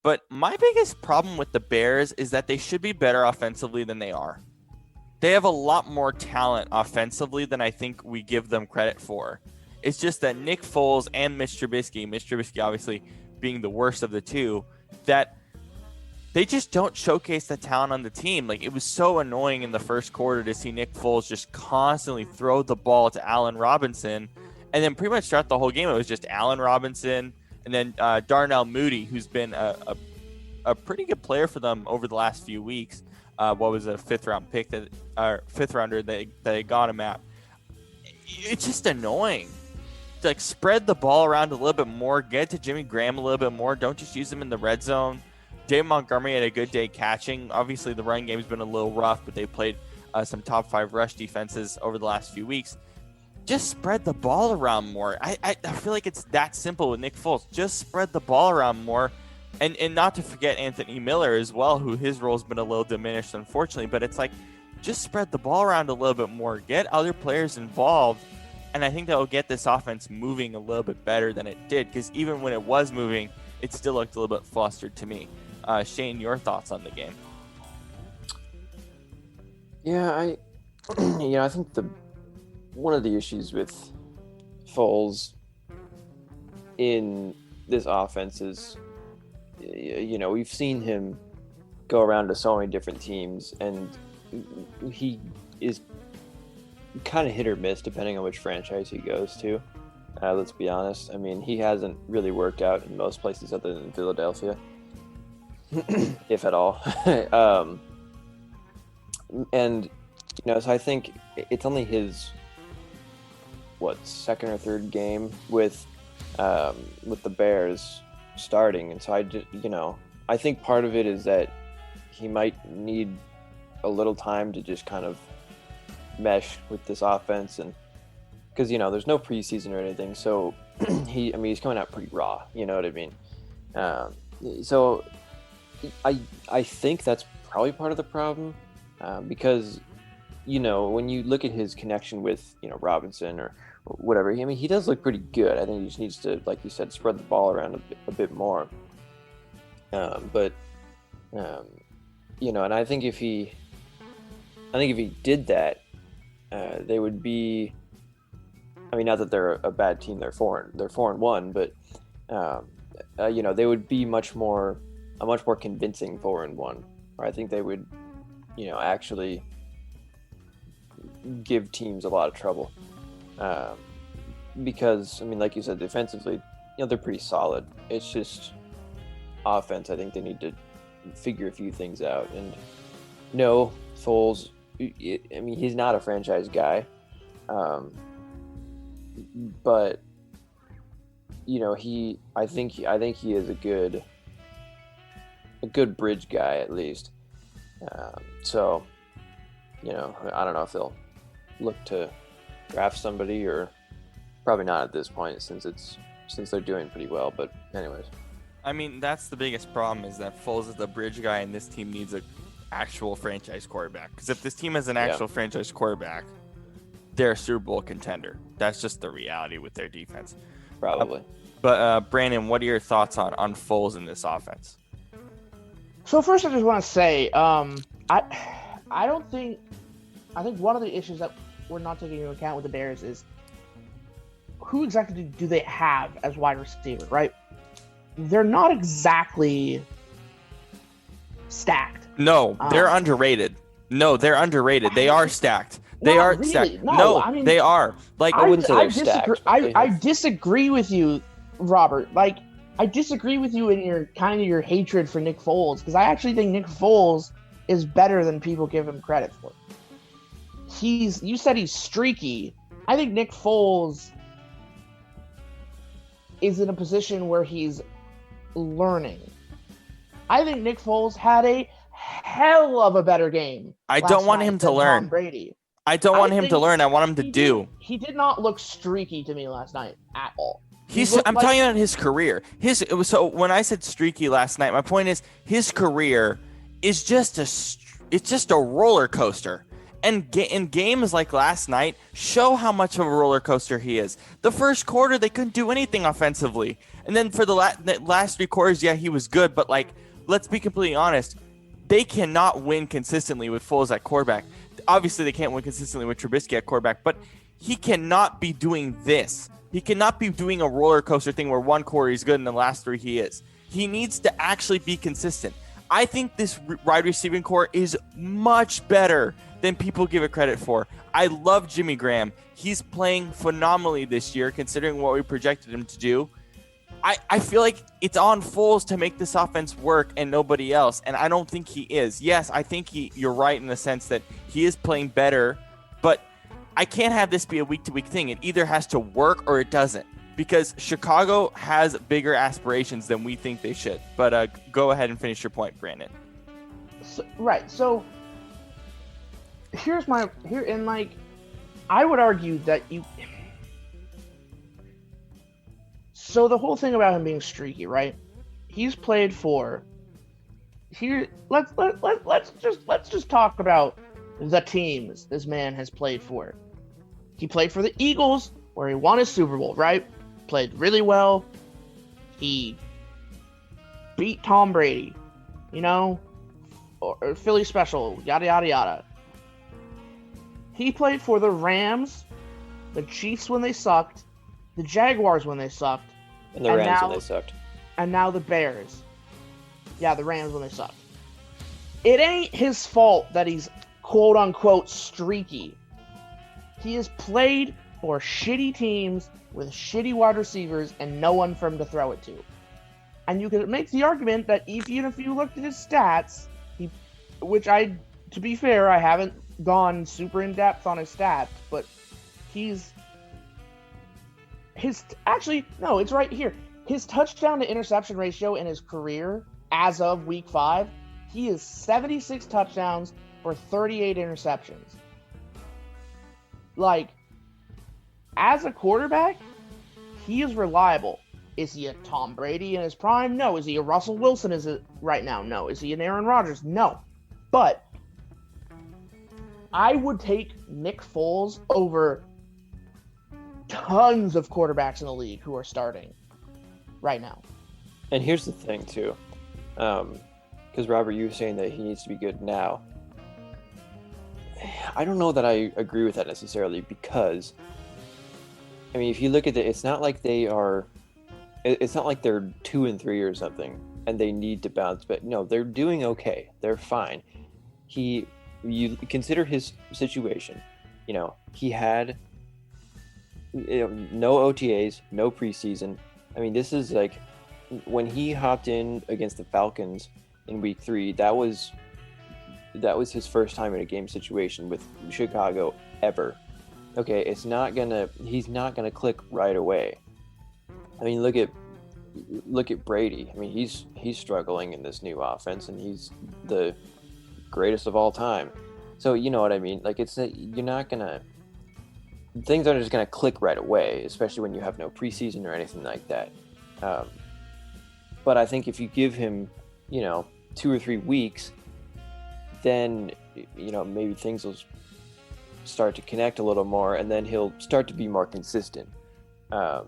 But my biggest problem with the Bears is that they should be better offensively than they are. They have a lot more talent offensively than I think we give them credit for. It's just that Nick Foles and Mitch Trubisky obviously being the worst of the two, that they just don't showcase the talent on the team. Like, it was so annoying in the first quarter to see Nick Foles just constantly throw the ball to Allen Robinson. And then pretty much throughout the whole game, it was just Allen Robinson and then Darnell Mooney, who's been a pretty good player for them over the last few weeks. What was a fifth rounder that they got him at. It's just annoying. Like, spread the ball around a little bit more, get to Jimmy Graham a little bit more. Don't just use him in the red zone. David Montgomery had a good day catching. Obviously, the run game's been a little rough, but they played some top 5 rush defenses over the last few weeks. Just spread the ball around more. I feel like it's that simple with Nick Foles. Just spread the ball around more. And not to forget Anthony Miller as well, who his role's been a little diminished, unfortunately. But it's like, just spread the ball around a little bit more. Get other players involved. And I think that will get this offense moving a little bit better than it did. Because even when it was moving, it still looked a little bit flustered to me. Shane, your thoughts on the game? Yeah, I think one of the issues with Foles in this offense is, we've seen him go around to so many different teams, and he is kind of hit or miss depending on which franchise he goes to. Let's be honest. I mean, he hasn't really worked out in most places other than Philadelphia, if at all. And so I think it's only his second or third game with the Bears starting, and so I think part of it is that he might need a little time to just kind of mesh with this offense, and because there's no preseason or anything, so he's coming out pretty raw, you know what I mean? So I think that's probably part of the problem, because when you look at his connection with Robinson or whatever, he does look pretty good. I think he just needs to, like you said, spread the ball around a bit more. And I think if he did that, they would be. I mean, not that they're a bad team; they're 4-1, but they would be a much more convincing 4-1. Or I think they would, actually give teams a lot of trouble. Because, like you said, defensively, they're pretty solid. It's just offense. I think they need to figure a few things out. And no, Foles, he's not a franchise guy. But, I think he is a good bridge guy at least. So, I don't know if they'll look to draft somebody, or probably not at this point since they're doing pretty well. But anyways, that's the biggest problem, is that Foles is the bridge guy, and this team needs an actual franchise quarterback. Because if this team has an actual franchise quarterback, they're a Super Bowl contender. That's just the reality with their defense, probably. But Brandon, what are your thoughts on Foles in this offense? So first, I just want to say, I think one of the issues that we're not taking into account with the Bears is who exactly do they have as wide receiver, right? They're not exactly stacked. No, they're underrated. No, they're underrated. They are stacked. They are really. stacked. No, they are. Like, I wouldn't say they're stacked. I disagree with you, Robert. Like, I disagree with you in your hatred for Nick Foles, because I actually think Nick Foles is better than people give him credit for. You said he's streaky. I think Nick Foles is in a position where he's learning. I think Nick Foles had a hell of a better game. I don't want him to learn. Tom Brady. I don't want him to learn. I want him to do. He did not look streaky to me last night at all. I'm telling you about his career. So when I said streaky last night, my point is his career is just a roller coaster. And in games like last night, show how much of a roller coaster he is. The first quarter, they couldn't do anything offensively. And then for the last 3 quarters, yeah, he was good. But, like, let's be completely honest. They cannot win consistently with Foles at quarterback. Obviously, they can't win consistently with Trubisky at quarterback. But he cannot be doing this. He cannot be doing a roller coaster thing where one quarter he's good and the last 3 he is. He needs to actually be consistent. I think this wide receiving core is much better than people give it credit for. I love Jimmy Graham. He's playing phenomenally this year, considering what we projected him to do. I feel like it's on Foles to make this offense work and nobody else, and I don't think he is. Yes, I think you're right in the sense that he is playing better, but I can't have this be a week-to-week thing. It either has to work or it doesn't, because Chicago has bigger aspirations than we think they should. But go ahead and finish your point, Brandon. So I would argue that so the whole thing about him being streaky, right? He's played for let's just talk about the teams this man has played for. He played for the Eagles, where he won a Super Bowl, right? Played really well. He beat Tom Brady, or Philly special, yada yada yada. He played for the Rams, the Chiefs when they sucked, the Jaguars when they sucked, and the Rams when they sucked. And now the Bears. Yeah, the Rams when they sucked. It ain't his fault that he's quote-unquote streaky. He has played for shitty teams with shitty wide receivers and no one for him to throw it to. And you could make the argument that even if you looked at his stats, to be fair, I haven't gone super in depth on his stats, but it's right here. His touchdown to interception ratio in his career as of week 5, he is 76 touchdowns for 38 interceptions. Like, as a quarterback, he is reliable. Is he a Tom Brady in his prime? No. Is he a Russell Wilson right now? No. Is he an Aaron Rodgers? No. But I would take Nick Foles over tons of quarterbacks in the league who are starting right now. And here's the thing, too. Because, Robert, you were saying that he needs to be good now. I don't know that I agree with that necessarily, because, I mean, if you look at it, it's not like they're 2-3 or something, and they need to bounce back. No, they're doing okay. They're fine. You consider his situation. He had no OTAs, no preseason. I mean, this is like when he hopped in against the Falcons in week 3. That was his first time in a game situation with Chicago ever. Okay, he's not gonna click right away. I mean, look at Brady. I mean, he's struggling in this new offense, and he's the greatest of all time. So you know what I mean? Like, things aren't just gonna click right away, especially when you have no preseason or anything like that. But I think if you give him, 2 or 3 weeks, then maybe things will start to connect a little more, and then he'll start to be more consistent. But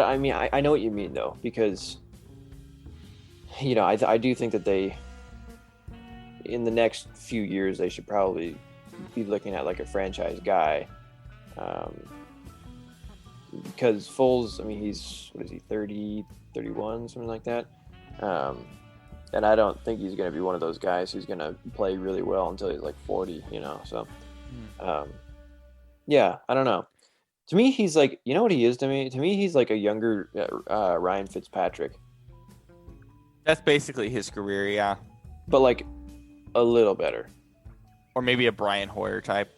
I mean, I know what you mean, though, because I do think that they, in the next few years, they should probably be looking at like a franchise guy, because Foles, I mean, he's 30, 31, something like that. And I don't think he's going to be one of those guys who's going to play really well until he's like 40, so, yeah, I don't know. To me, he's like, you know what he is to me? To me, he's like a younger Ryan Fitzpatrick. That's basically his career, yeah. But like a little better. Or maybe a Brian Hoyer type.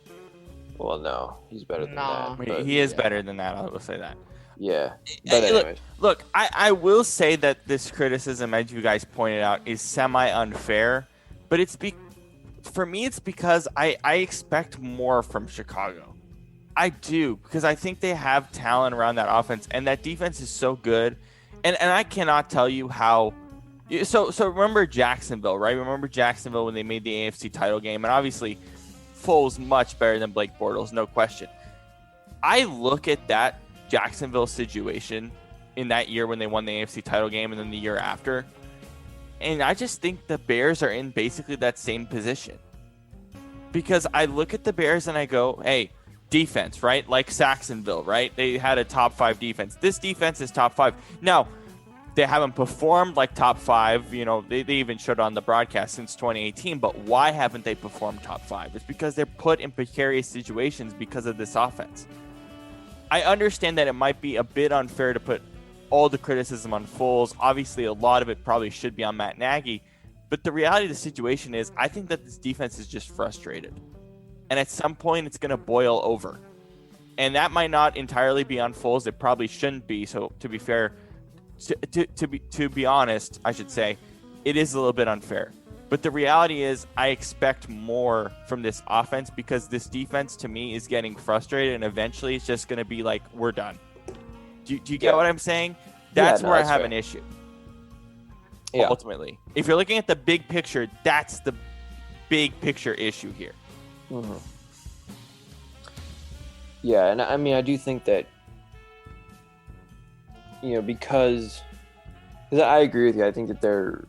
Well, no, he's better than that. But he is better than that, I will say that. Yeah. But anyways. Look, I will say that this criticism, as you guys pointed out, is semi-unfair. But for me, it's because I expect more from Chicago. I do, because I think they have talent around that offense, and that defense is so good. And I cannot tell you how. So remember Jacksonville, right? Remember Jacksonville when they made the AFC title game, and obviously Foles much better than Blake Bortles, no question. I look at that Jacksonville situation in that year when they won the AFC title game and then the year after, and I just think the Bears are in basically that same position. Because I look at the Bears and I go, hey, defense, right? Like Saxonville, right? They had a top 5 defense. This defense is top 5. Now, they haven't performed like top 5. You know, they even showed on the broadcast since 2018. But why haven't they performed top 5? It's because they're put in precarious situations because of this offense. I understand that it might be a bit unfair to put all the criticism on Foles. Obviously, a lot of it probably should be on Matt Nagy. But the reality of the situation is I think that this defense is just frustrated. And at some point, it's going to boil over. And that might not entirely be on Foles. It probably shouldn't be. So to be fair, to be honest, I should say, it is a little bit unfair. But the reality is I expect more from this offense because this defense, to me, is getting frustrated. And eventually, it's just going to be like, we're done. Do you get what I'm saying? That's where I have an issue. Yeah. Ultimately, if you're looking at the big picture, that's the big picture issue here. Mm-hmm. Yeah, and I mean, I do think that, you know, because I agree with you. I think that they're,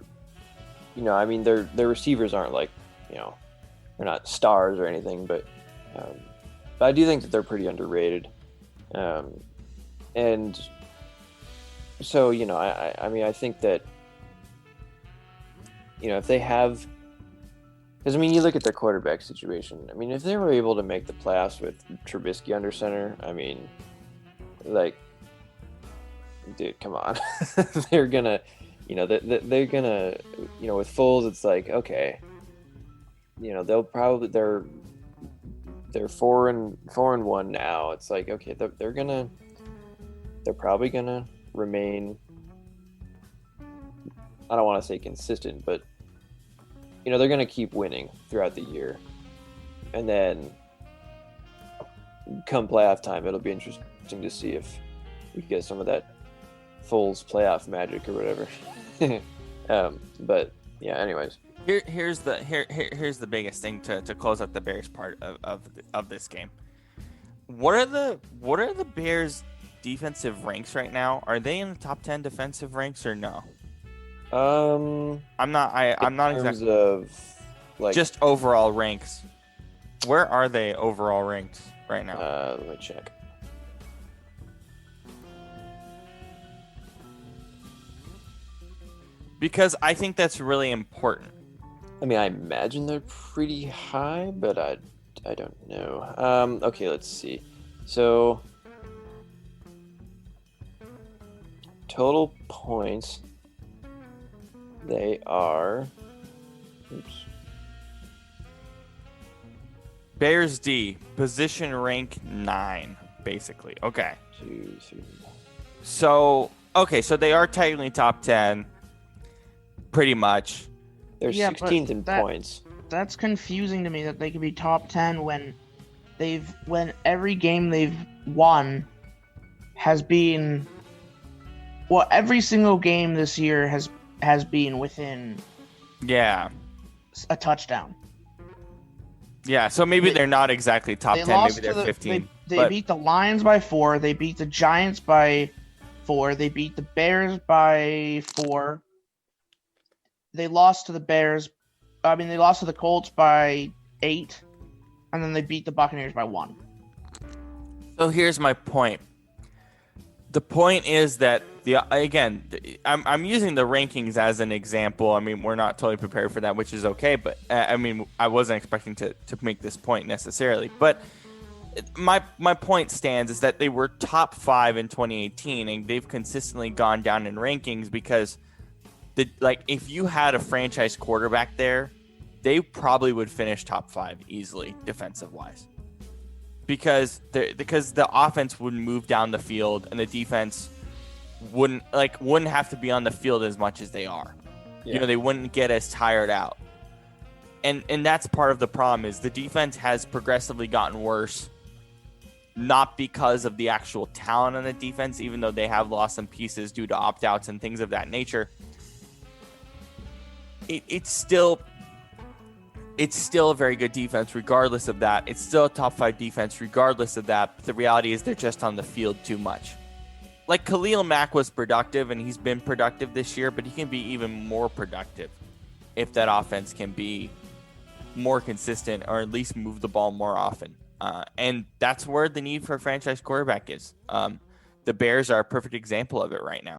you know, I mean, their receivers aren't like, you know, they're not stars or anything, but I do think that they're pretty underrated. And so, you know, I mean, I think that, you know, if they have, because I mean, you look at their quarterback situation. I mean, if they were able to make the playoffs with Trubisky under center, I mean, like, dude, come on, they're gonna, you know, they're gonna, you know, with Foles, it's like, okay, you know, they're 4-1 now. It's like, okay, they're probably gonna remain, I don't want to say consistent, but, you know, they're going to keep winning throughout the year. And then come playoff time, it'll be interesting to see if we get some of that Foles playoff magic or whatever. But yeah, anyways. Here's the biggest thing to close out the Bears part of this game. What are the Bears defensive ranks right now? Are they in the top 10 defensive ranks or no? I'm not exactly of like just overall ranks. Where are they overall ranked right now? Let me check. Because I think that's really important. I mean, I imagine they're pretty high, but I don't know. Okay, let's see. So total points. They are. Oops. Bears D, position rank 9, basically. Okay. 2, 3. So they are technically top 10, pretty much. They're 16th in points. That's confusing to me that they could be top 10 when every game they've won has been. Well, every single game this year has been within a touchdown. Yeah, so maybe they're not exactly top 10, maybe they're 15. They beat the Lions by 4, they beat the Giants by 4, they beat the Bears by 4. They lost to the Colts by 8, and then they beat the Buccaneers by 1. So here's my point. The point is that I'm using the rankings as an example. I mean, we're not totally prepared for that, which is okay. But I mean, I wasn't expecting to make this point necessarily. But my point stands is that they were top 5 in 2018, and they've consistently gone down in rankings because if you had a franchise quarterback there, they probably would finish top 5 easily defensive wise. Because the offense wouldn't move down the field and the defense wouldn't have to be on the field as much as they are. Yeah. You know, they wouldn't get as tired out. And that's part of the problem is the defense has progressively gotten worse, not because of the actual talent on the defense, even though they have lost some pieces due to opt-outs and things of that nature. It's still it's still a very good defense regardless of that. It's still a top 5 defense regardless of that. But the reality is they're just on the field too much. Like Khalil Mack was productive, and he's been productive this year, but he can be even more productive if that offense can be more consistent or at least move the ball more often. And that's where the need for a franchise quarterback is. The Bears are a perfect example of it right now.